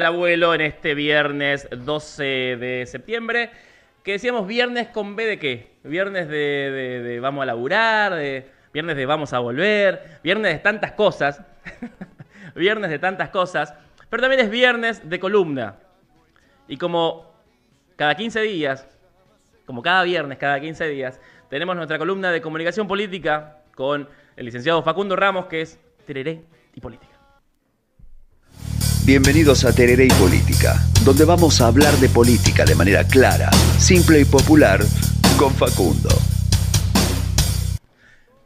El abuelo en este viernes 12 de septiembre, que decíamos viernes con B de qué, viernes de vamos a laburar, viernes de vamos a volver, viernes de tantas cosas, viernes de tantas cosas, pero también es viernes de columna. Y como cada 15 días, como cada viernes, cada 15 días, tenemos nuestra columna de comunicación política con el licenciado Facundo Ramos, que es Tereré y Política. Bienvenidos a Tereré y Política, donde vamos a hablar de política de manera clara, simple y popular con Facundo.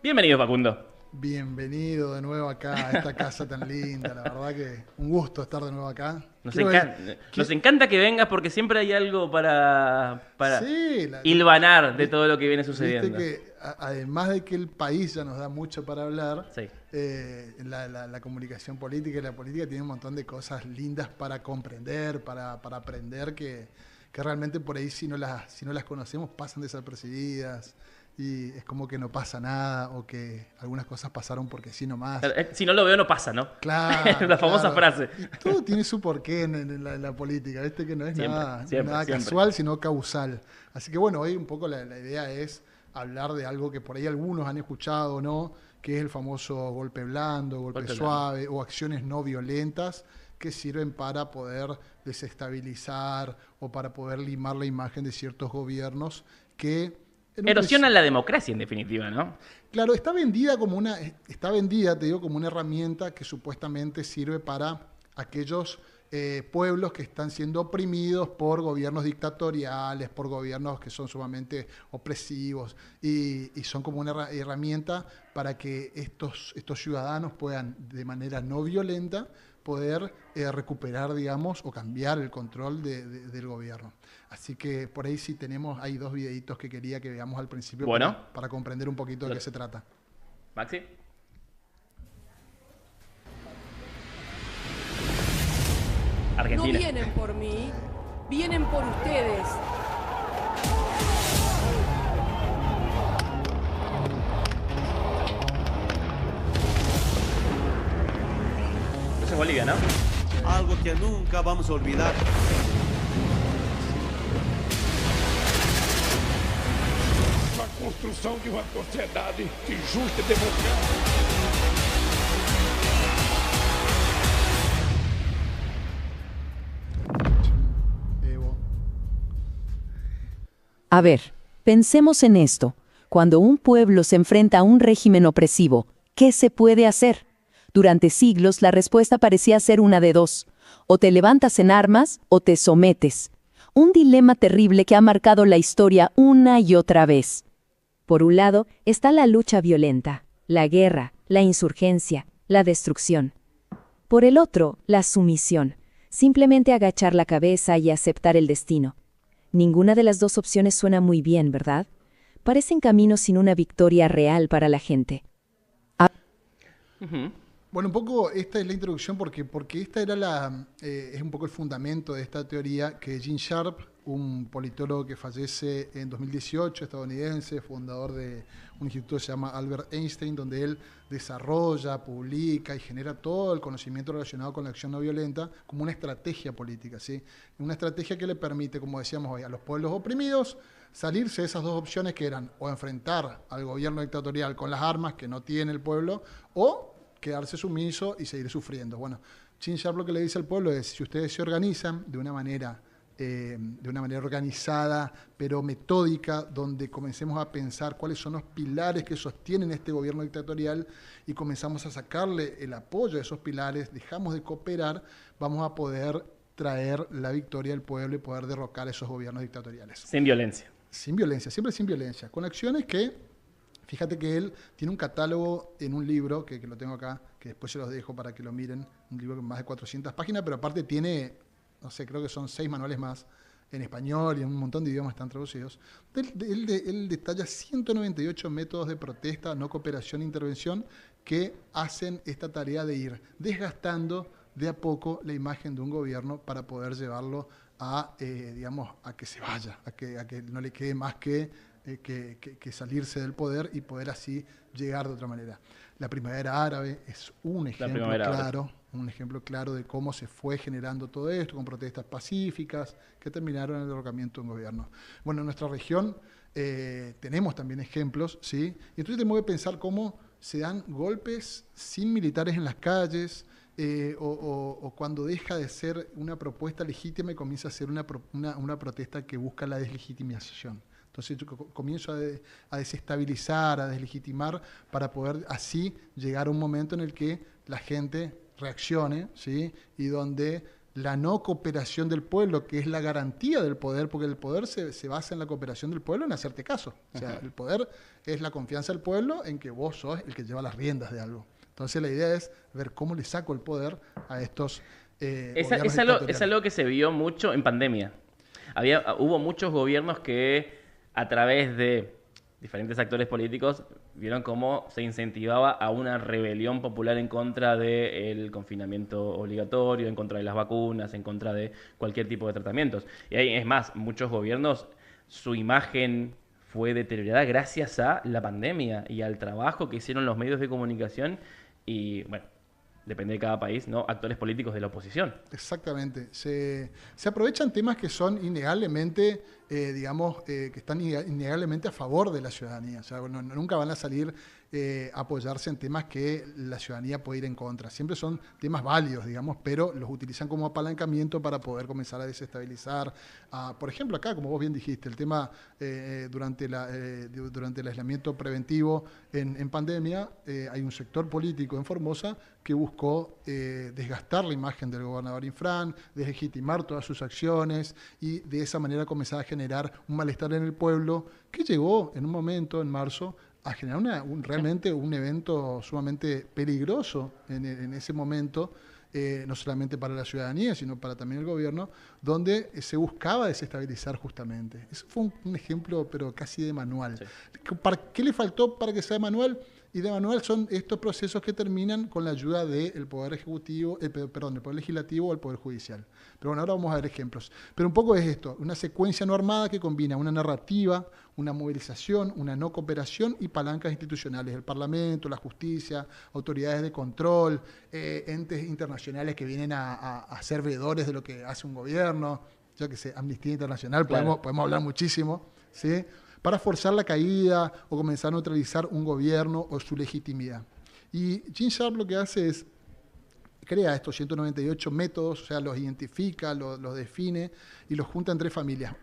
Bienvenido, Facundo. Bienvenido de nuevo acá a esta casa tan linda. La verdad que un gusto estar de nuevo acá. Nos encanta que vengas porque siempre hay algo para sí, hilvanar de todo lo que viene sucediendo. Viste que además de que el país ya nos da mucho para hablar, sí. La comunicación política y la política tiene un montón de cosas lindas para comprender, para aprender que realmente por ahí si no las conocemos pasan desapercibidas. Y es como que no pasa nada o que algunas cosas pasaron porque sí nomás. Si no lo veo no pasa, ¿no? Claro. La famosa frase. Y todo tiene su porqué en la política, ¿viste? Que no es nada casual, sino causal. Así que bueno, hoy un poco la idea es hablar de algo que por ahí algunos han escuchado, ¿no? Que es el famoso golpe blando, golpe suave o acciones no violentas que sirven para poder desestabilizar o para poder limar la imagen de ciertos gobiernos que erosionan la democracia, en definitiva, ¿no? Claro, está vendida, te digo, como una herramienta que supuestamente sirve para aquellos pueblos que están siendo oprimidos por gobiernos dictatoriales, por gobiernos que son sumamente opresivos y son como una herramienta para que estos ciudadanos puedan, de manera no violenta, poder recuperar, digamos, o cambiar el control del gobierno. Así que por ahí sí hay dos videitos que quería que veamos al principio para comprender un poquito de qué se trata. Maxi. Argentina. No vienen por mí, vienen por ustedes. Eso es Bolivia, ¿no? Algo que nunca vamos a olvidar. A construção de uma sociedade justa e democrática. A ver, pensemos en esto. Cuando un pueblo se enfrenta a un régimen opresivo, ¿qué se puede hacer? Durante siglos la respuesta parecía ser una de dos. O te levantas en armas o te sometes. Un dilema terrible que ha marcado la historia una y otra vez. Por un lado está la lucha violenta, la guerra, la insurgencia, la destrucción. Por el otro, la sumisión, simplemente agachar la cabeza y aceptar el destino. Ninguna de las dos opciones suena muy bien, ¿verdad? Parecen caminos sin una victoria real para la gente. Bueno, un poco esta es la introducción porque esta era es un poco el fundamento de esta teoría que Gene Sharp, un politólogo que fallece en 2018, estadounidense, fundador de un instituto que se llama Albert Einstein, donde él desarrolla, publica y genera todo el conocimiento relacionado con la acción no violenta como una estrategia política, ¿sí? Una estrategia que le permite, como decíamos hoy, a los pueblos oprimidos salirse de esas dos opciones que eran o enfrentar al gobierno dictatorial con las armas que no tiene el pueblo o quedarse sumiso y seguir sufriendo. Bueno, Gene Sharp lo que le dice al pueblo es, si ustedes se organizan de una manera organizada, pero metódica, donde comencemos a pensar cuáles son los pilares que sostienen este gobierno dictatorial y comenzamos a sacarle el apoyo a esos pilares, dejamos de cooperar, vamos a poder traer la victoria al pueblo y poder derrocar esos gobiernos dictatoriales. Sin violencia. Sin violencia, siempre sin violencia, con acciones que, fíjate que él tiene un catálogo en un libro, que lo tengo acá, que después se los dejo para que lo miren, un libro con más de 400 páginas, pero aparte tiene, no sé, creo que son 6 manuales más en español y en un montón de idiomas están traducidos. Él detalla 198 métodos de protesta, no cooperación e intervención que hacen esta tarea de ir desgastando de a poco la imagen de un gobierno para poder llevarlo a, a que se vaya, a que no le quede más que salirse del poder y poder así llegar de otra manera. La primavera árabe es un ejemplo claro un ejemplo claro de cómo se fue generando todo esto, con protestas pacíficas que terminaron en el derrocamiento de un gobierno. Bueno, en nuestra región tenemos también ejemplos, ¿sí? Y entonces tenemos que pensar cómo se dan golpes sin militares en las calles, o cuando deja de ser una propuesta legítima y comienza a ser una protesta que busca la deslegitimación. Entonces yo comienzo a desestabilizar, a deslegitimar, para poder así llegar a un momento en el que la gente reaccione, ¿sí? Y donde la no cooperación del pueblo, que es la garantía del poder, porque el poder se basa en la cooperación del pueblo, en hacerte caso. O sea, el poder es la confianza del pueblo en que vos sos el que lleva las riendas de algo. Entonces la idea es ver cómo le saco el poder a estos es algo que se vio mucho en pandemia. Hubo muchos gobiernos que a través de diferentes actores políticos vieron cómo se incentivaba a una rebelión popular en contra del confinamiento obligatorio, en contra de las vacunas, en contra de cualquier tipo de tratamientos. Y ahí, es más, muchos gobiernos, su imagen fue deteriorada gracias a la pandemia y al trabajo que hicieron los medios de comunicación y, bueno, depende de cada país, ¿no? Actores políticos de la oposición. Exactamente. Se aprovechan temas que son innegablemente, que están innegablemente a favor de la ciudadanía. O sea, nunca van a salir a apoyarse en temas que la ciudadanía puede ir en contra. Siempre son temas válidos, digamos, pero los utilizan como apalancamiento para poder comenzar a desestabilizar. Por ejemplo, acá, como vos bien dijiste, el tema durante el aislamiento preventivo en pandemia, hay un sector político en Formosa que buscó desgastar la imagen del gobernador Infran, deslegitimar todas sus acciones y de esa manera comenzar a generar un malestar en el pueblo que llegó en un momento, en marzo, a generar realmente un evento sumamente peligroso en ese momento, no solamente para la ciudadanía, sino para también el gobierno, donde se buscaba desestabilizar justamente. Eso fue un ejemplo, pero casi de manual. Sí. ¿Qué le faltó para que sea de manual? Y de manual son estos procesos que terminan con la ayuda del Poder Ejecutivo, el Poder Legislativo o el Poder Judicial. Pero bueno, ahora vamos a ver ejemplos. Pero un poco es esto, una secuencia no armada que combina una narrativa, una movilización, una no cooperación y palancas institucionales, el Parlamento, la justicia, autoridades de control, entes internacionales que vienen a ser veedores de lo que hace un gobierno, yo que sé, Amnistía Internacional, claro. podemos hablar muchísimo, ¿sí? Para forzar la caída o comenzar a neutralizar un gobierno o su legitimidad. Y Gene Sharp lo que hace es, crea estos 198 métodos, o sea, los identifica, los define y los junta en 3 familias.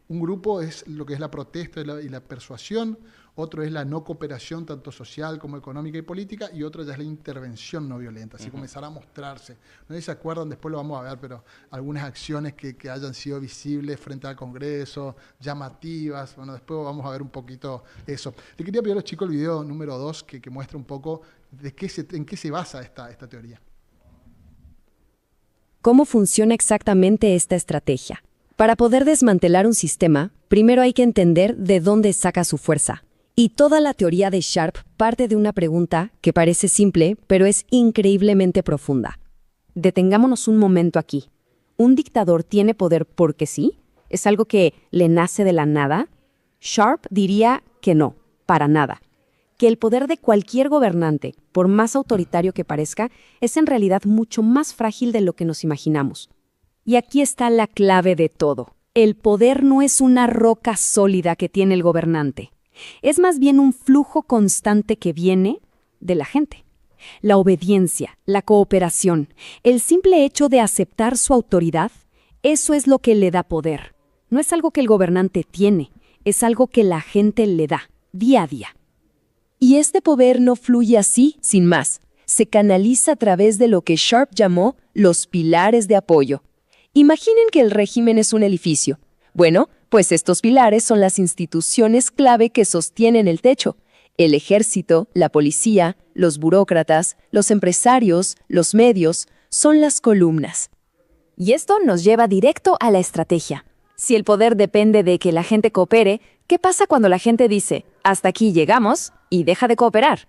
Un grupo es lo que es la protesta y la persuasión, otro es la no cooperación tanto social como económica y política, y otro ya es la intervención no violenta, así comenzará a mostrarse. No sé si se acuerdan, después lo vamos a ver, pero algunas acciones que hayan sido visibles frente al Congreso, llamativas, bueno, después vamos a ver un poquito eso. Le quería pedir a los chicos el video número 2 que muestre un poco en qué se basa esta teoría. ¿Cómo funciona exactamente esta estrategia? Para poder desmantelar un sistema, primero hay que entender de dónde saca su fuerza. Y toda la teoría de Sharp parte de una pregunta que parece simple, pero es increíblemente profunda. Detengámonos un momento aquí. ¿Un dictador tiene poder porque sí? ¿Es algo que le nace de la nada? Sharp diría que no, para nada. Que el poder de cualquier gobernante, por más autoritario que parezca, es en realidad mucho más frágil de lo que nos imaginamos. Y aquí está la clave de todo. El poder no es una roca sólida que tiene el gobernante. Es más bien un flujo constante que viene de la gente. La obediencia, la cooperación, el simple hecho de aceptar su autoridad, eso es lo que le da poder. No es algo que el gobernante tiene, es algo que la gente le da, día a día. Y este poder no fluye así, sin más. Se canaliza a través de lo que Sharp llamó los pilares de apoyo. Imaginen que el régimen es un edificio. Bueno, pues estos pilares son las instituciones clave que sostienen el techo. El ejército, la policía, los burócratas, los empresarios, los medios, son las columnas. Y esto nos lleva directo a la estrategia. Si el poder depende de que la gente coopere, ¿qué pasa cuando la gente dice, hasta aquí llegamos, y deja de cooperar?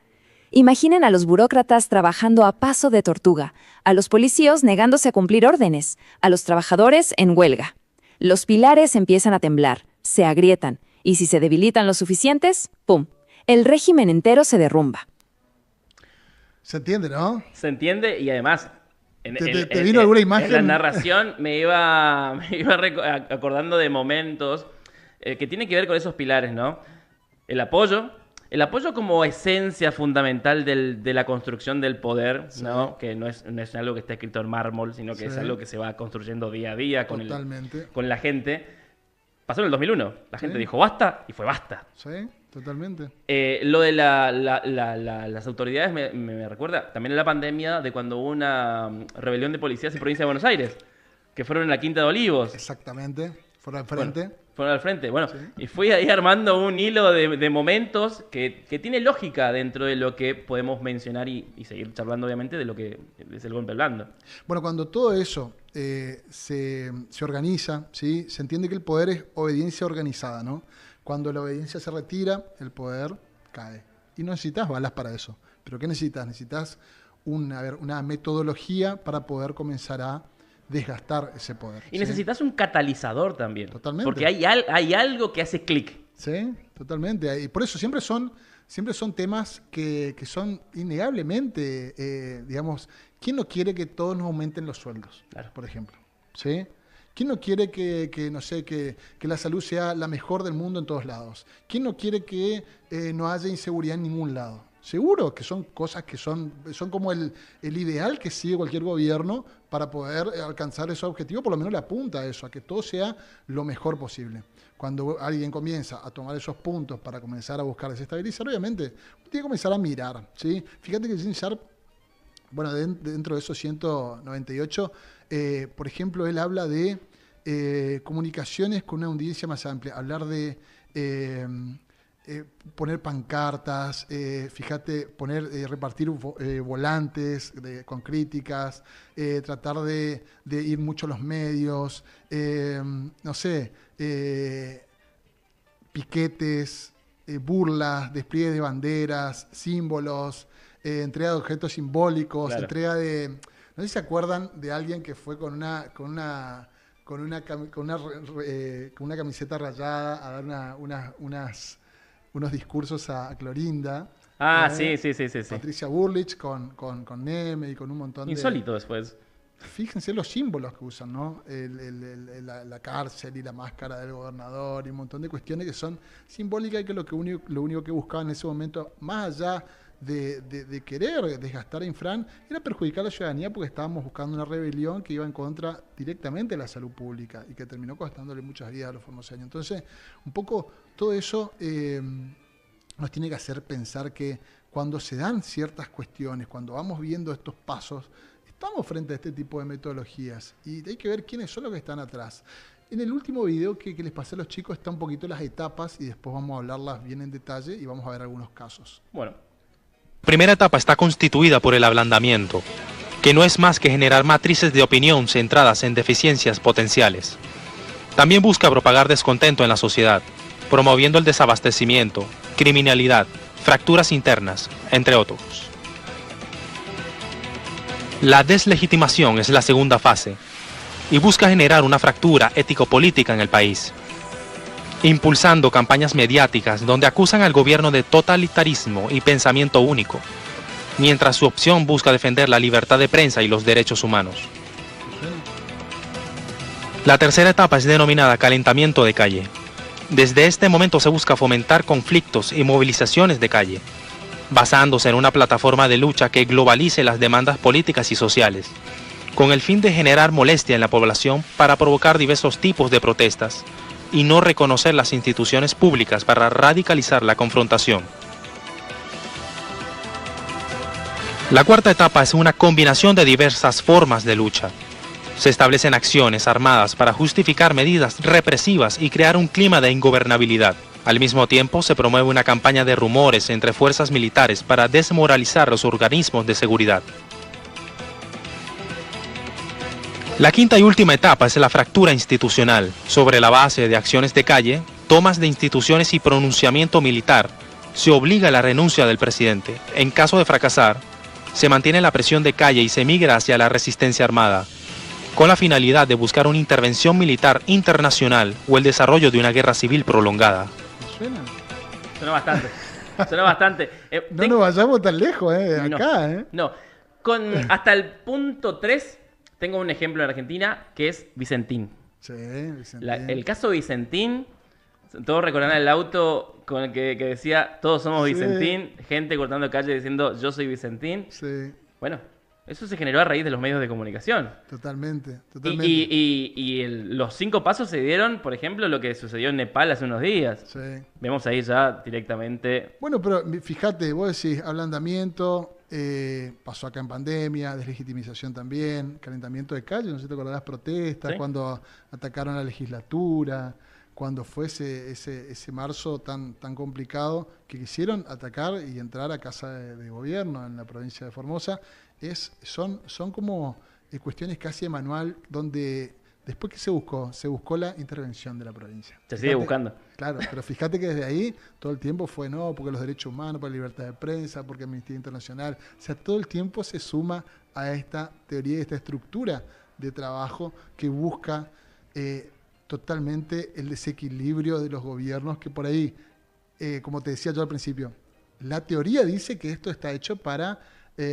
Imaginen a los burócratas trabajando a paso de tortuga, a los policías negándose a cumplir órdenes, a los trabajadores en huelga. Los pilares empiezan a temblar, se agrietan, y si se debilitan lo suficientes, ¡pum!, el régimen entero se derrumba. Se entiende, ¿no? Se entiende y además... ¿Te vino alguna imagen? En la narración me iba acordando de momentos que tienen que ver con esos pilares, ¿no? El apoyo como esencia fundamental de la construcción del poder, sí. ¿no? Que no es algo que está escrito en mármol, sino que sí. Es algo que se va construyendo día a día con la gente. Pasó en el 2001. La gente dijo basta y fue basta. Sí, totalmente. Lo de las autoridades me recuerda también a la pandemia de cuando hubo una rebelión de policías en provincia de Buenos Aires, que fueron en la Quinta de Olivos. Exactamente, fueron al frente. Fueron al frente, bueno, sí. Y fui ahí armando un hilo de momentos que tiene lógica dentro de lo que podemos mencionar y seguir charlando, obviamente, de lo que es el golpe blando. Bueno, cuando todo eso se organiza, ¿sí? Se entiende que el poder es obediencia organizada, ¿no? Cuando la obediencia se retira, el poder cae. Y no necesitas balas para eso. ¿Pero qué necesitas? Necesitas una metodología para poder comenzar a desgastar ese poder. Y necesitas un catalizador también. Totalmente. Porque hay algo que hace clic. Sí, totalmente. Y por eso siempre son temas que son innegablemente, digamos, ¿quién no quiere que todos nos aumenten los sueldos? Claro. Por ejemplo. ¿Sí? ¿Quién no quiere que la salud sea la mejor del mundo en todos lados? ¿Quién no quiere que no haya inseguridad en ningún lado? Seguro que son cosas que son como el ideal que sigue cualquier gobierno para poder alcanzar ese objetivo, por lo menos le apunta a eso, a que todo sea lo mejor posible. Cuando alguien comienza a tomar esos puntos para comenzar a buscar desestabilizar, obviamente, tiene que comenzar a mirar, ¿sí? Fíjate que Gene Sharp, bueno, dentro de esos 198, por ejemplo, él habla de comunicaciones con una audiencia más amplia, hablar de... poner pancartas, fíjate, repartir volantes con críticas, tratar de ir mucho a los medios, no sé, piquetes, burlas, despliegue de banderas, símbolos, entrega de objetos simbólicos, claro. Entrega de... No sé si se acuerdan de alguien que fue con una camiseta rayada a dar unos discursos a Clorinda. Sí. Patricia Bullrich con Neme y con un montón de... Insólito después. Fíjense los símbolos que usan, ¿no? La cárcel y la máscara del gobernador y un montón de cuestiones que son simbólicas y que lo único que buscaban en ese momento, más allá de querer desgastar a Infran, era perjudicar a la ciudadanía porque estábamos buscando una rebelión que iba en contra directamente de la salud pública y que terminó costándole muchas vidas a los formoseños. Entonces, un poco todo eso nos tiene que hacer pensar que cuando se dan ciertas cuestiones, cuando vamos viendo estos pasos, estamos frente a este tipo de metodologías y hay que ver quiénes son los que están atrás. En el último video que les pasé a los chicos está un poquito las etapas y después vamos a hablarlas bien en detalle y vamos a ver algunos casos. Bueno. La primera etapa está constituida por el ablandamiento, que no es más que generar matrices de opinión centradas en deficiencias potenciales. También busca propagar descontento en la sociedad, promoviendo el desabastecimiento, criminalidad, fracturas internas, entre otros. La deslegitimación es la segunda fase y busca generar una fractura ético-política en el país, impulsando campañas mediáticas donde acusan al gobierno de totalitarismo y pensamiento único, mientras su opción busca defender la libertad de prensa y los derechos humanos. La tercera etapa es denominada calentamiento de calle. Desde este momento se busca fomentar conflictos y movilizaciones de calle, basándose en una plataforma de lucha que globalice las demandas políticas y sociales, con el fin de generar molestia en la población para provocar diversos tipos de protestas y no reconocer las instituciones públicas para radicalizar la confrontación. La cuarta etapa es una combinación de diversas formas de lucha. Se establecen acciones armadas para justificar medidas represivas y crear un clima de ingobernabilidad. Al mismo tiempo, se promueve una campaña de rumores entre fuerzas militares para desmoralizar los organismos de seguridad. La quinta y última etapa es la fractura institucional. Sobre la base de acciones de calle, tomas de instituciones y pronunciamiento militar, se obliga a la renuncia del presidente. En caso de fracasar, se mantiene la presión de calle y se migra hacia la resistencia armada, con la finalidad de buscar una intervención militar internacional o el desarrollo de una guerra civil prolongada. Suena bastante. Sonó bastante. No nos vayamos tan lejos, No, acá, No. Hasta el punto 3 tengo un ejemplo en Argentina que es Vicentín. Sí, Vicentín. El caso Vicentín, todos recordarán el auto con el que decía todos somos Sí. Vicentín, gente cortando calle diciendo yo soy Vicentín. Sí, Bueno, eso se generó a raíz de los medios de comunicación. totalmente. Los 5 pasos se dieron, por ejemplo, lo que sucedió en Nepal hace unos días. Sí. Vemos ahí ya directamente. Bueno, pero fíjate, vos decís ablandamiento, pasó acá en pandemia, deslegitimización también, calentamiento de calle, no sé si te acordarás, protestas, Sí. cuando atacaron a la legislatura, cuando fue ese marzo tan complicado que quisieron atacar y entrar a casa de gobierno en la provincia de Formosa, son como cuestiones casi de manual donde después que se buscó la intervención de la provincia. Se sigue buscando. Claro, pero fíjate que desde ahí todo el tiempo fue, no, porque los derechos humanos, por la libertad de prensa, porque Amnistía Internacional, o sea, todo el tiempo se suma a esta teoría y esta estructura de trabajo que busca totalmente el desequilibrio de los gobiernos que por ahí, como te decía yo al principio, la teoría dice que esto está hecho para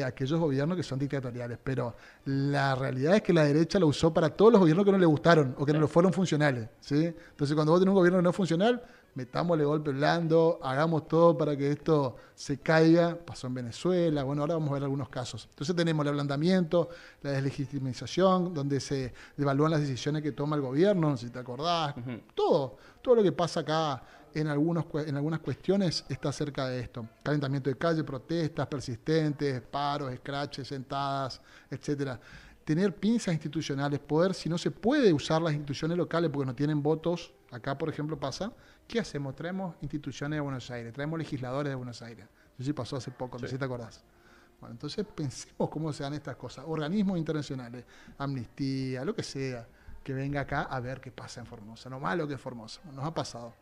aquellos gobiernos que son dictatoriales, pero la realidad es que la derecha lo usó para todos los gobiernos que no le gustaron o que no le fueron funcionales, ¿sí? Entonces cuando vos tenés un gobierno no funcional, metámosle golpe blando, hagamos todo para que esto se caiga. Pasó en Venezuela, bueno, ahora vamos a ver algunos casos. Entonces tenemos el ablandamiento, la deslegitimización, donde se evalúan las decisiones que toma el gobierno, si te acordás, todo lo que pasa acá en algunas cuestiones está cerca de esto. Calentamiento de calle, protestas persistentes, paros, escraches, sentadas, etcétera. Tener pinzas institucionales, poder, si no se puede usar las instituciones locales porque no tienen votos, acá por ejemplo pasa, ¿qué hacemos? Traemos instituciones de Buenos Aires, traemos legisladores de Buenos Aires. Eso sí pasó hace poco, no sé si te acordás. Bueno, entonces pensemos cómo se dan estas cosas. Organismos internacionales, Amnistía, lo que sea, que venga acá a ver qué pasa en Formosa. Lo malo que es Formosa, nos ha pasado.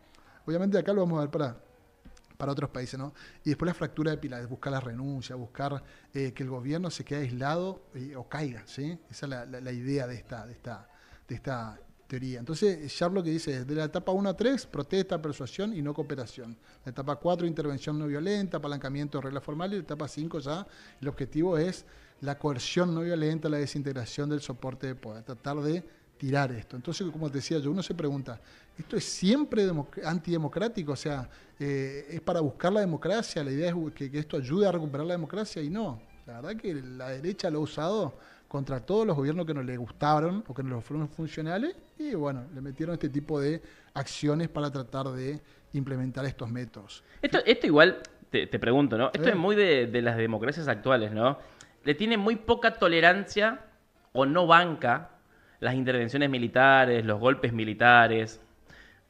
Obviamente acá lo vamos a ver para otros países, ¿no? Y después la fractura de pilares, buscar la renuncia, buscar que el gobierno se quede aislado o caiga, ¿sí? Esa es la idea de esta teoría. Entonces, Sharp lo que dice es, de la etapa 1 a 3, protesta, persuasión y no cooperación. La etapa 4, intervención no violenta, apalancamiento de reglas formales. Y la etapa 5 ya, el objetivo es la coerción no violenta, la desintegración del soporte de poder, tratar de tirar esto. Entonces, como te decía yo, uno se pregunta, ¿esto es siempre antidemocrático? O sea, ¿es para buscar la democracia? La idea es que esto ayude a recuperar la democracia y no. La verdad que la derecha lo ha usado contra todos los gobiernos que no le gustaron o que no fueron funcionales y bueno, le metieron este tipo de acciones para tratar de implementar estos métodos. Esto igual, te pregunto, ¿no? Esto es muy de las democracias actuales, ¿no? Le tiene muy poca tolerancia o no banca las intervenciones militares, los golpes militares,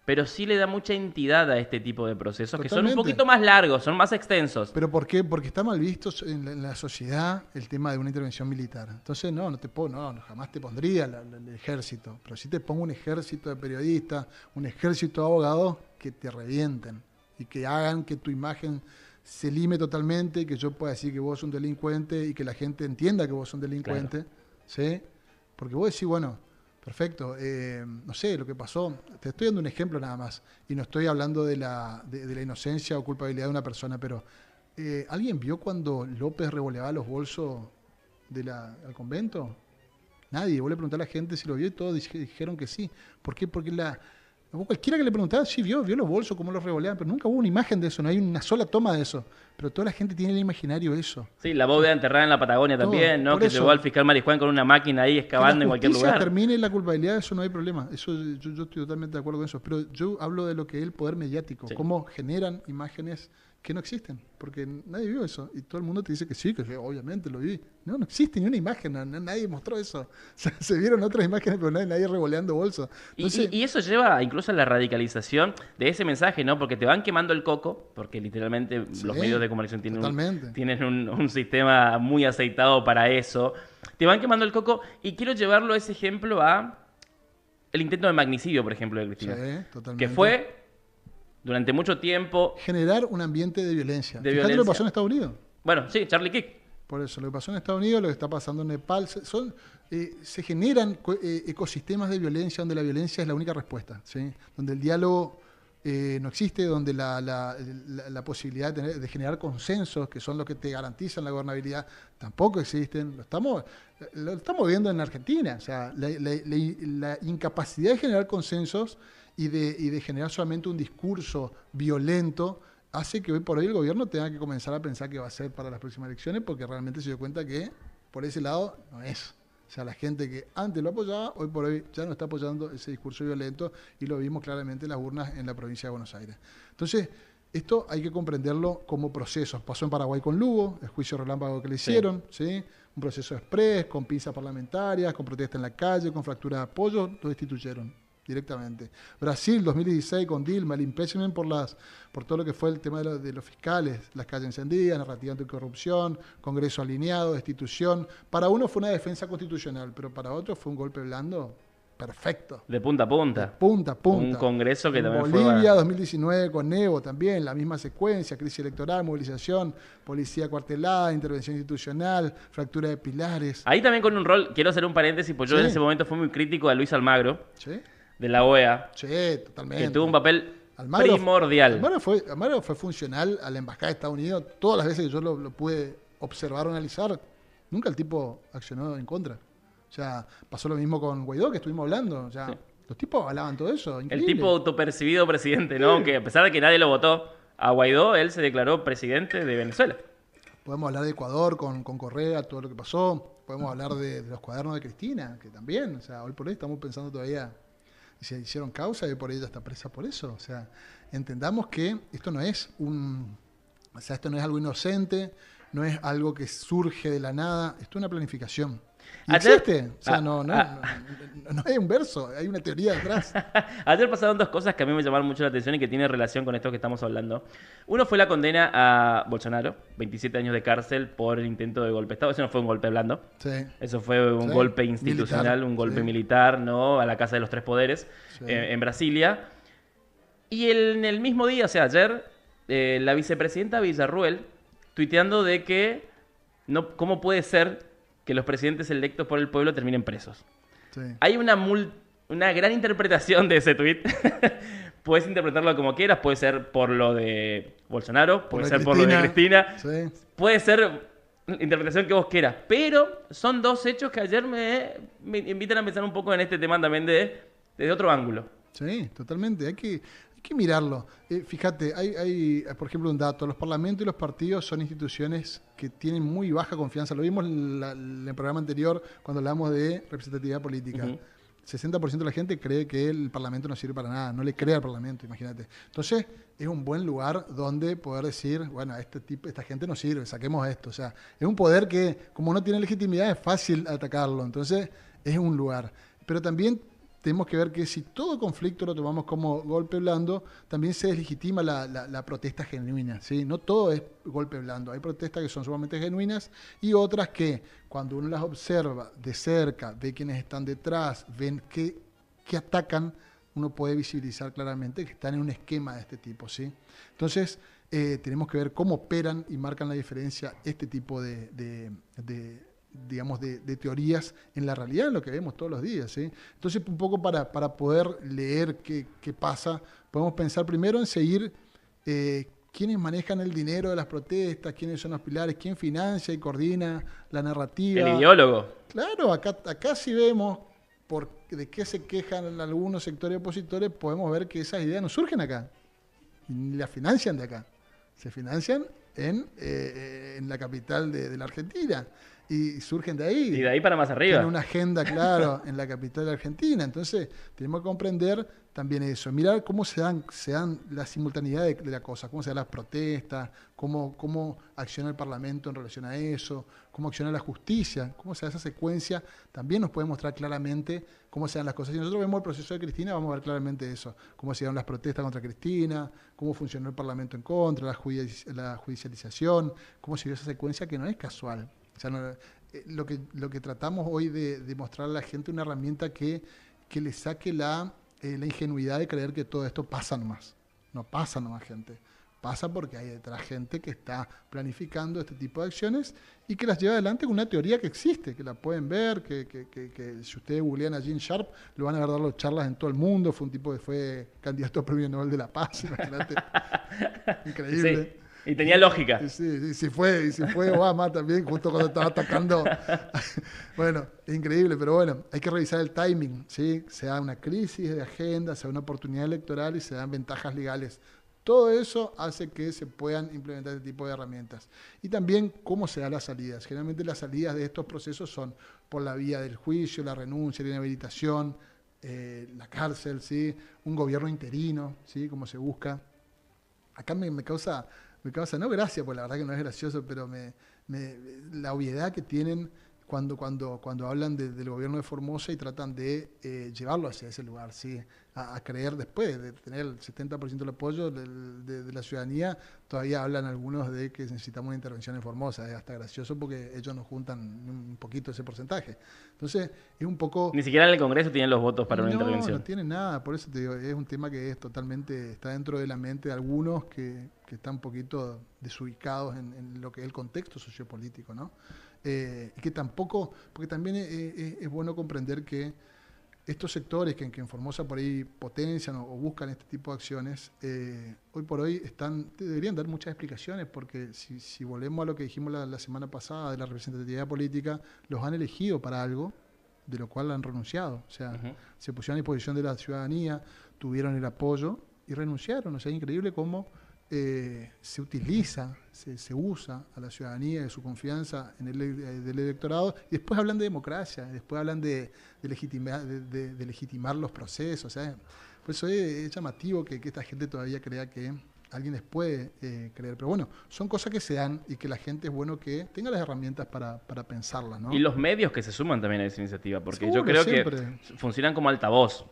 pero sí le da mucha entidad a este tipo de procesos que son un poquito más largos, son más extensos. ¿Pero por qué? Porque está mal visto en la sociedad el tema de una intervención militar. Entonces, jamás te pondría el ejército, pero sí te pongo un ejército de periodistas, un ejército de abogados que te revienten y que hagan que tu imagen se lime totalmente y que yo pueda decir que vos sos un delincuente y que la gente entienda que vos sos un delincuente, claro. ¿Sí? Porque vos decís, bueno, perfecto, no sé lo que pasó, te estoy dando un ejemplo nada más, y no estoy hablando de la inocencia o culpabilidad de una persona, pero ¿alguien vio cuando López revoleaba los bolsos al convento? Nadie, vos le pregunté a la gente si lo vio y todos dijeron que sí. ¿Por qué? Porque cualquiera que le preguntaba, sí, vio los bolsos, cómo los revoleaban, pero nunca hubo una imagen de eso, no hay una sola toma de eso. Pero toda la gente tiene en el imaginario eso. Sí, la bóveda enterrada en la Patagonia también, ¿no? Que llevó al fiscal Mariscuán con una máquina ahí excavando en cualquier lugar. Que termine la culpabilidad, eso no hay problema. Eso yo estoy totalmente de acuerdo con eso. Pero yo hablo de lo que es el poder mediático, cómo generan imágenes que no existen, porque nadie vio eso. Y todo el mundo te dice que sí, obviamente lo vi. No existe ni una imagen, nadie mostró eso. O sea, se vieron otras imágenes, pero nadie revoleando bolsos. Entonces, y eso lleva incluso a la radicalización de ese mensaje, ¿no? Porque te van quemando el coco, porque literalmente los medios de comunicación tienen un sistema muy aceitado para eso. Te van quemando el coco y quiero llevarlo ese ejemplo a el intento de magnicidio, por ejemplo, de Cristina. Sí, totalmente. Que fue durante mucho tiempo generar un ambiente de violencia. Fíjate lo que pasó en Estados Unidos. Bueno, sí, Charlie Kirk. Por eso, lo que pasó en Estados Unidos, lo que está pasando en Nepal, se generan ecosistemas de violencia donde la violencia es la única respuesta, ¿sí? Donde el diálogo no existe, donde la posibilidad de generar consensos, que son los que te garantizan la gobernabilidad, tampoco existen. Lo estamos viendo en Argentina. O sea, la incapacidad de generar consensos y de generar solamente un discurso violento hace que hoy por hoy el gobierno tenga que comenzar a pensar qué va a hacer para las próximas elecciones, porque realmente se dio cuenta que por ese lado no es. O sea, la gente que antes lo apoyaba, hoy por hoy ya no está apoyando ese discurso violento, y lo vimos claramente en las urnas en la provincia de Buenos Aires. Entonces, esto hay que comprenderlo como procesos. Pasó en Paraguay con Lugo, el juicio relámpago que le hicieron, ¿sí? Un proceso express, con pinzas parlamentarias, con protesta en la calle, con fractura de apoyo, lo destituyeron directamente. Brasil, 2016, con Dilma, el impeachment por todo lo que fue el tema de los fiscales, las calles encendidas, narrativa anticorrupción, Congreso alineado, destitución. Para uno fue una defensa constitucional, pero para otro fue un golpe blando perfecto. De punta a punta. De punta a punta. Un congreso que también Bolivia, fue... 2019, con Evo también, la misma secuencia, crisis electoral, movilización, policía cuartelada, intervención institucional, fractura de pilares. Ahí también con un rol, quiero hacer un paréntesis, porque yo en ese momento fui muy crítico de Luis Almagro, ¿Sí? de la OEA, Sí, totalmente. que tuvo un papel Almagro primordial. Almagro fue funcional a la Embajada de Estados Unidos. Todas las veces que yo lo pude observar o analizar, nunca el tipo accionó en contra. O sea, pasó lo mismo con Guaidó, que estuvimos hablando. O sea, los tipos avalaban todo eso. Increíble. El tipo autopercibido presidente, ¿no? Que a pesar de que nadie lo votó a Guaidó, él se declaró presidente de Venezuela. Podemos hablar de Ecuador con Correa, todo lo que pasó. Podemos hablar de los cuadernos de Cristina, que también, o sea, hoy por hoy estamos pensando todavía, se hicieron causa y por ahí ella está presa por eso. O sea, entendamos que esto no es esto no es algo inocente, no es algo que surge de la nada, esto es una planificación. ¿Y existe? O sea, no hay un verso, hay una teoría detrás. Ayer pasaron dos cosas que a mí me llamaron mucho la atención y que tienen relación con esto que estamos hablando. Uno fue la condena a Bolsonaro, 27 años de cárcel por el intento de golpe de Estado. Eso no fue un golpe blando. Sí. Eso fue un golpe institucional, un golpe militar, ¿no? A la Casa de los Tres Poderes, en Brasilia. Y en el mismo día, o sea, ayer, la vicepresidenta Villarruel, tuiteando de que ¿cómo puede ser que los presidentes electos por el pueblo terminen presos? Sí. Hay una gran interpretación de ese tuit. Puedes interpretarlo como quieras, puede ser por lo de Bolsonaro, puede ser por lo de Cristina, puede ser la interpretación que vos quieras, pero son dos hechos que ayer me invitan a pensar un poco en este tema también desde otro ángulo. Sí, totalmente, hay que mirarlo. Fíjate, hay, por ejemplo, un dato. Los parlamentos y los partidos son instituciones que tienen muy baja confianza. Lo vimos en el programa anterior cuando hablamos de representatividad política. 60% de la gente cree que el Parlamento no sirve para nada, no le cree al Parlamento, imagínate. Entonces, es un buen lugar donde poder decir, bueno, esta gente no sirve, saquemos esto. O sea, es un poder que, como no tiene legitimidad, es fácil atacarlo. Entonces, es un lugar. Pero también tenemos que ver que si todo conflicto lo tomamos como golpe blando, también se deslegitima la protesta genuina, ¿sí? No todo es golpe blando. Hay protestas que son sumamente genuinas y otras que, cuando uno las observa de cerca, ve quiénes están detrás, ven qué atacan, uno puede visibilizar claramente que están en un esquema de este tipo, ¿sí? Entonces, tenemos que ver cómo operan y marcan la diferencia este tipo de teorías en la realidad, en lo que vemos todos los días, ¿sí? Entonces, un poco para poder leer qué pasa, podemos pensar primero en seguir quiénes manejan el dinero de las protestas, quiénes son los pilares, quién financia y coordina la narrativa. El ideólogo. Claro, acá sí vemos de qué se quejan algunos sectores opositores, podemos ver que esas ideas no surgen acá, ni las financian de acá, se financian en la capital de la Argentina. Y surgen de ahí. Y de ahí para más arriba. Tienen una agenda, claro, en la capital de Argentina. Entonces, tenemos que comprender también eso. Mirar cómo se dan la simultaneidad de la cosa, cómo se dan las protestas, cómo acciona el Parlamento en relación a eso, cómo acciona la justicia, cómo se da esa secuencia. También nos puede mostrar claramente cómo se dan las cosas. Si nosotros vemos el proceso de Cristina, vamos a ver claramente eso. Cómo se dieron las protestas contra Cristina, cómo funcionó el Parlamento en contra, la judicialización, cómo se dio esa secuencia que no es casual. O sea, lo que tratamos hoy de mostrar a la gente una herramienta que le saque la ingenuidad de creer que todo esto pasa nomás. No pasa nomás, gente. Pasa porque hay detrás gente que está planificando este tipo de acciones y que las lleva adelante con una teoría que existe, que la pueden ver, que si ustedes googlean a Gene Sharp, lo van a ver dando charlas en todo el mundo. Fue un tipo que fue candidato a Premio Nobel de la Paz, imagínate. Increíble. Sí. Y tenía lógica. Sí, sí, fue Obama también, justo cuando estaba atacando. Bueno, es increíble, pero bueno, hay que revisar el timing, ¿sí? Se da una crisis de agenda, se da una oportunidad electoral y se dan ventajas legales. Todo eso hace que se puedan implementar este tipo de herramientas. Y también cómo se dan las salidas. Generalmente las salidas de estos procesos son por la vía del juicio, la renuncia, la inhabilitación, la cárcel, ¿sí? Un gobierno interino, ¿sí? Como se busca. Acá me causa, no gracia, porque la verdad que no es gracioso, pero la obviedad que tienen cuando hablan del gobierno de Formosa y tratan de llevarlo hacia ese lugar, ¿sí? A creer después de tener el 70% del apoyo de la ciudadanía, todavía hablan algunos de que necesitamos una intervención en Formosa. Es hasta gracioso porque ellos nos juntan un poquito ese porcentaje. Entonces, es un poco... Ni siquiera en el Congreso tienen los votos para una intervención. No tiene nada, por eso te digo, es un tema que es totalmente, está dentro de la mente de algunos que están un poquito desubicados en lo que es el contexto sociopolítico, ¿no? Y que tampoco, porque también es bueno comprender que estos sectores que en Formosa por ahí potencian o buscan este tipo de acciones, hoy por hoy deberían dar muchas explicaciones, porque si volvemos a lo que dijimos la semana pasada de la representatividad política, los han elegido para algo de lo cual han renunciado. O sea, se pusieron a disposición de la ciudadanía, tuvieron el apoyo y renunciaron. O sea, es increíble cómo se utiliza, se usa a la ciudadanía de su confianza en del electorado, y después hablan de democracia, después hablan de legitimar los procesos. ¿Sabes? Por eso es llamativo que esta gente todavía crea que alguien les puede creer. Pero bueno, son cosas que se dan y que la gente es bueno que tenga las herramientas para pensarlas, ¿no? Y los medios que se suman también a esa iniciativa, porque Seguro, yo creo siempre. que funcionan como altavoz,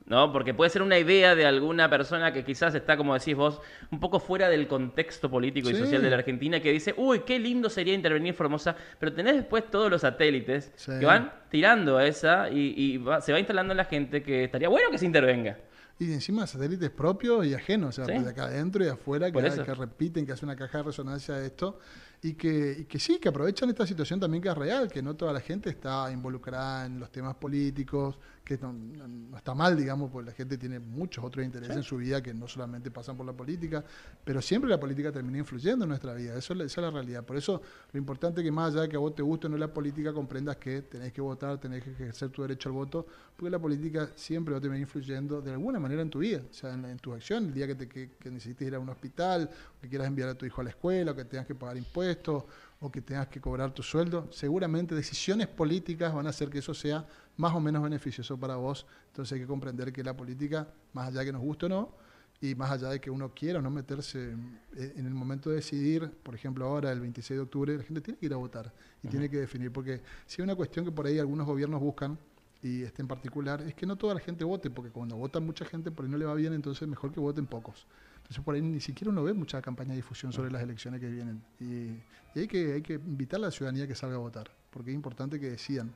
¿no? Porque puede ser una idea de alguna persona que quizás está, como decís vos, un poco fuera del contexto político y social de la Argentina, que dice, uy, qué lindo sería intervenir Formosa, pero tenés después todos los satélites que van tirando a esa y se va instalando en la gente que estaría bueno que se intervenga. Y encima satélites propios y ajenos, o sea, de acá adentro y afuera, que repiten, que hacen una caja de resonancia de esto, y que sí, que aprovechan esta situación también que es real, que no toda la gente está involucrada en los temas políticos, que no está mal, digamos, porque la gente tiene muchos otros intereses en su vida que no solamente pasan por la política, pero siempre la política termina influyendo en nuestra vida, esa es la realidad. Por eso lo importante es que más allá de que a vos te guste o no la política, comprendas que tenés que votar, tenés que ejercer tu derecho al voto, porque la política siempre va a terminar influyendo de alguna manera en tu vida, o sea, en tus acciones, el día que necesites ir a un hospital, que quieras enviar a tu hijo a la escuela, o que tengas que pagar impuestos, o que tengas que cobrar tu sueldo, seguramente decisiones políticas van a hacer que eso sea más o menos beneficioso para vos. Entonces hay que comprender que la política, más allá de que nos guste o no, y más allá de que uno quiera o no meterse en el momento de decidir, por ejemplo ahora el 26 de octubre, la gente tiene que ir a votar y tiene que definir, porque si hay una cuestión que por ahí algunos gobiernos buscan, y este en particular, es que no toda la gente vote, porque cuando vota mucha gente por ahí no le va bien, entonces mejor que voten pocos. Entonces por ahí ni siquiera uno ve mucha campaña de difusión sobre las elecciones que vienen. Y hay que invitar a la ciudadanía que salga a votar, porque es importante que decidan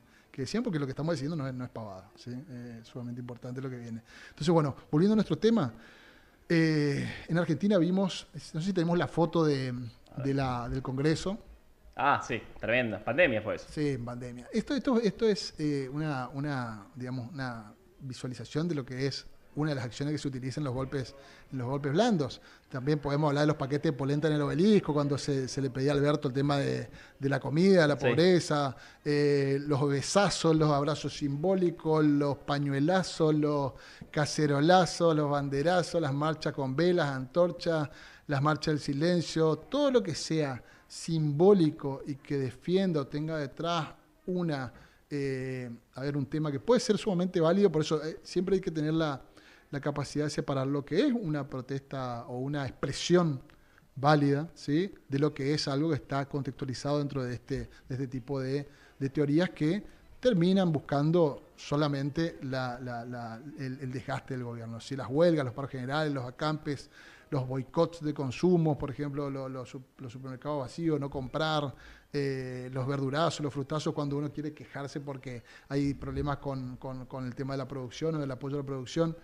porque lo que estamos decidiendo no es pavada, ¿sí? Es sumamente importante lo que viene. Entonces, bueno, volviendo a nuestro tema, en Argentina vimos, no sé si tenemos la foto del Congreso. Ah, sí, tremenda. Pandemia fue eso. Sí, en pandemia. Esto es una visualización de lo que es una de las acciones que se utilizan en los golpes blandos. También podemos hablar de los paquetes de polenta en el Obelisco, cuando se le pedía a Alberto el tema de la comida, de la pobreza, los besazos, los abrazos simbólicos, los pañuelazos, los cacerolazos, los banderazos, las marchas con velas, antorchas, las marchas del silencio, todo lo que sea simbólico y que defienda o tenga detrás un tema que puede ser sumamente válido. Por eso siempre hay que tener la capacidad de separar lo que es una protesta o una expresión válida, ¿sí?, de lo que es algo que está contextualizado dentro de este tipo de teorías que terminan buscando solamente el desgaste del gobierno. ¿Sí? Las huelgas, los paros generales, los acampes, los boicots de consumo, por ejemplo, los supermercados vacíos, no comprar, los verdurazos, los frutazos, cuando uno quiere quejarse porque hay problemas con el tema de la producción o del apoyo a la producción,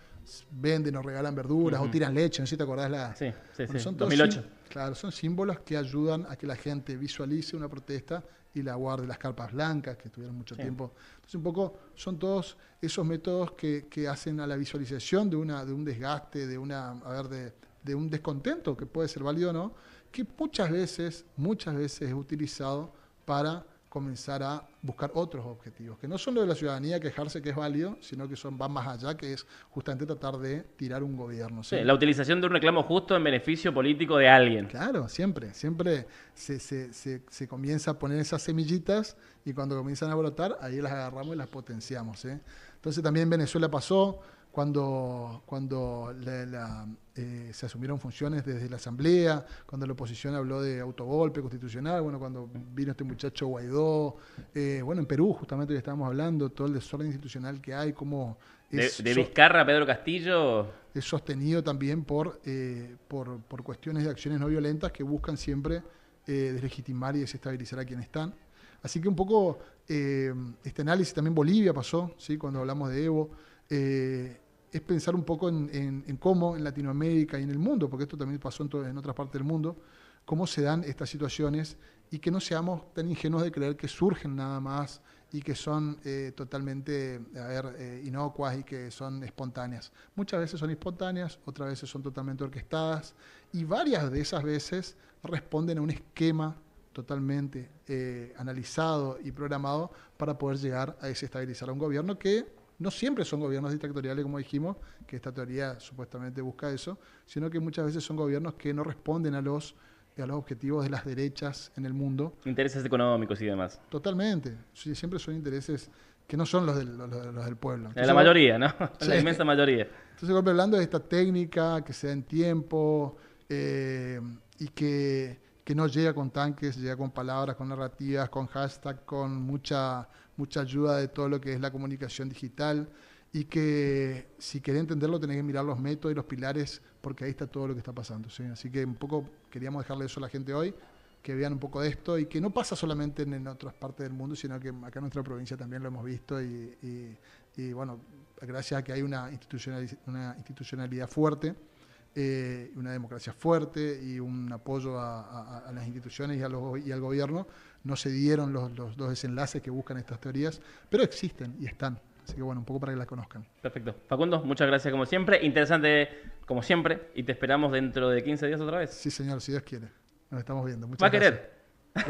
venden o regalan verduras o tiran leche, no sé si te acordás Sí, bueno, son 2008. Claro, son símbolos que ayudan a que la gente visualice una protesta y la guarde, las carpas blancas, que estuvieron mucho tiempo. Entonces, un poco son todos esos métodos que hacen a la visualización de un desgaste, de un descontento, que puede ser válido o no, que muchas veces es utilizado para comenzar a buscar otros objetivos, que no son lo de la ciudadanía, quejarse que es válido, sino que van más allá, que es justamente tratar de tirar un gobierno. ¿Sí? Sí, la utilización de un reclamo justo en beneficio político de alguien. Claro, siempre se comienza a poner esas semillitas y cuando comienzan a brotar, ahí las agarramos y las potenciamos. Entonces también en Venezuela pasó cuando se asumieron funciones desde la Asamblea, cuando la oposición habló de autogolpe constitucional, bueno, cuando vino este muchacho Guaidó, bueno, en Perú justamente que estábamos hablando, todo el desorden institucional que hay, cómo de Vizcarra a Pedro Castillo. Es sostenido también por cuestiones de acciones no violentas que buscan siempre deslegitimar y desestabilizar a quienes están. Así que un poco este análisis también Bolivia pasó, ¿sí? Cuando hablamos de Evo, es pensar un poco en cómo en Latinoamérica y en el mundo, porque esto también pasó en otras partes del mundo, cómo se dan estas situaciones y que no seamos tan ingenuos de creer que surgen nada más y que son totalmente inocuas y que son espontáneas. Muchas veces son espontáneas, otras veces son totalmente orquestadas y varias de esas veces responden a un esquema totalmente analizado y programado para poder llegar a desestabilizar a un gobierno que no siempre son gobiernos dictatoriales, como dijimos, que esta teoría supuestamente busca eso, sino que muchas veces son gobiernos que no responden a los objetivos de las derechas en el mundo. Intereses económicos y demás. Totalmente. Sí, siempre son intereses que no son los del pueblo. Entonces, la mayoría, ¿no? Sí. La inmensa mayoría. Entonces, hablando de esta técnica, que se da en tiempo y que no llega con tanques, llega con palabras, con narrativas, con hashtag, con mucha ayuda de todo lo que es la comunicación digital y que si querés entenderlo tenés que mirar los métodos y los pilares porque ahí está todo lo que está pasando. ¿Sí? Así que un poco queríamos dejarle eso a la gente hoy, que vean un poco de esto y que no pasa solamente en otras partes del mundo, sino que acá en nuestra provincia también lo hemos visto y bueno, gracias a que hay una institucionalidad fuerte, una democracia fuerte y un apoyo a las instituciones y al gobierno, no se dieron los desenlaces que buscan estas teorías, pero existen y están. Así que bueno, un poco para que las conozcan. Perfecto. Facundo, muchas gracias como siempre. Interesante como siempre y te esperamos dentro de 15 días otra vez. Sí, señor, si Dios quiere. Nos estamos viendo. Muchas Va a querer.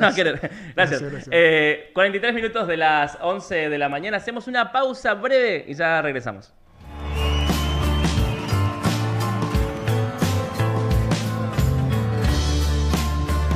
Va a querer. Gracias. Gracias. 43 minutos de las 11 de la mañana. Hacemos una pausa breve y ya regresamos.